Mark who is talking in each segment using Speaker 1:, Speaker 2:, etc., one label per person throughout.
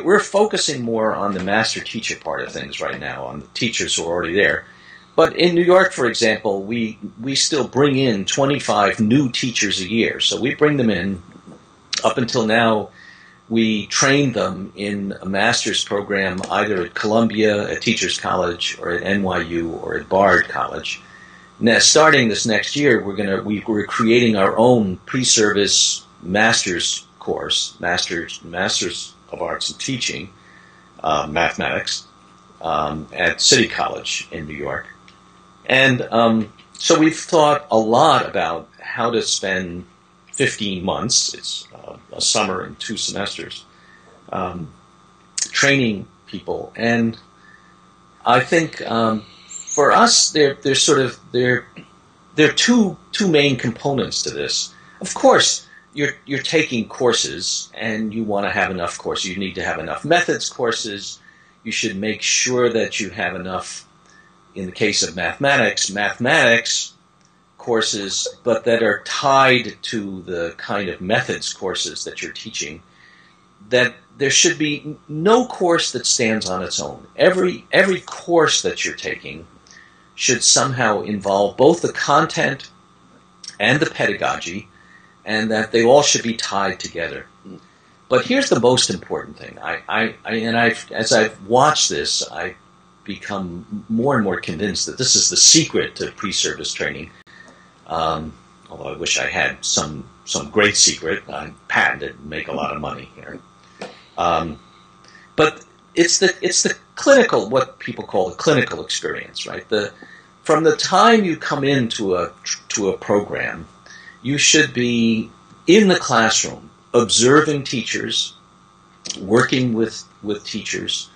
Speaker 1: we're focusing more on the master-teacher part of things right now, on the teachers who are already there. But in New York, for example, we still bring in 25 new teachers a year. So we bring them in. Up until now, we trained them in a master's program either at Columbia, at Teachers College, or at NYU, or at Bard College. Now, starting this next year, we're creating our own pre-service master's course, Masters of Arts in Teaching, Mathematics, at City College in New York. And so we've thought a lot about how to spend 15 months, it's a summer and 2 semesters, training people. And I think for us, there are two main components to this. Of course, you're taking courses, and you want to have enough courses. You need to have enough methods courses. You should make sure that you have enough, in the case of mathematics courses, but that are tied to the kind of methods courses that you're teaching. That there should be no course that stands on its own. Every course that you're taking should somehow involve both the content and the pedagogy, and that they all should be tied together. But here's the most important thing. As I've watched this, I've become more and more convinced that this is the secret to pre-service training. Although I wish I had some great secret. I'm patented and make a lot of money here. But it's the clinical, what people call the clinical experience, right? From the time you come into a program, you should be in the classroom, observing teachers, working with teachers,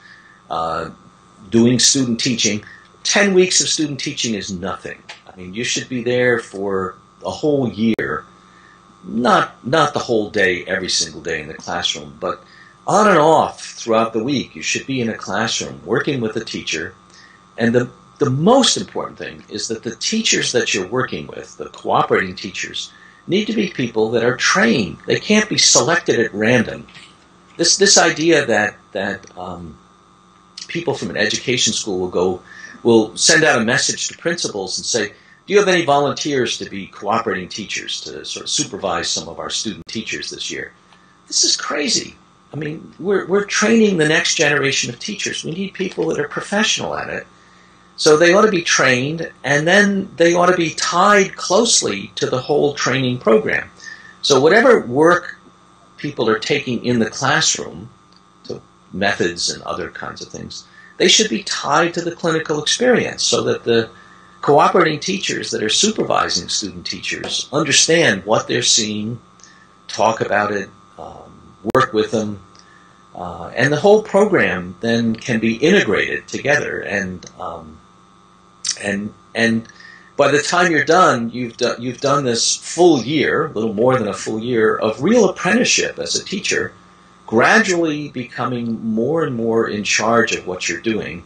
Speaker 1: doing student teaching. 10 weeks of student teaching is nothing. I mean, you should be there for a whole year, not the whole day, every single day in the classroom, but on and off throughout the week. You should be in a classroom working with a teacher. And the most important thing is that the teachers that you're working with, the cooperating teachers, need to be people that are trained. They can't be selected at random. This idea that people from an education school will send out a message to principals and say, do you have any volunteers to be cooperating teachers to sort of supervise some of our student teachers this year? This is crazy. I mean, we're training the next generation of teachers. We need people that are professional at it. So they ought to be trained, and then they ought to be tied closely to the whole training program. So whatever work people are taking in the classroom, to methods and other kinds of things, they should be tied to the clinical experience so that the cooperating teachers that are supervising student teachers understand what they're seeing, talk about it, work with them, and the whole program then can be integrated together. And by the time you're done, you've done this full year, a little more than a full year, of real apprenticeship as a teacher, gradually becoming more and more in charge of what you're doing,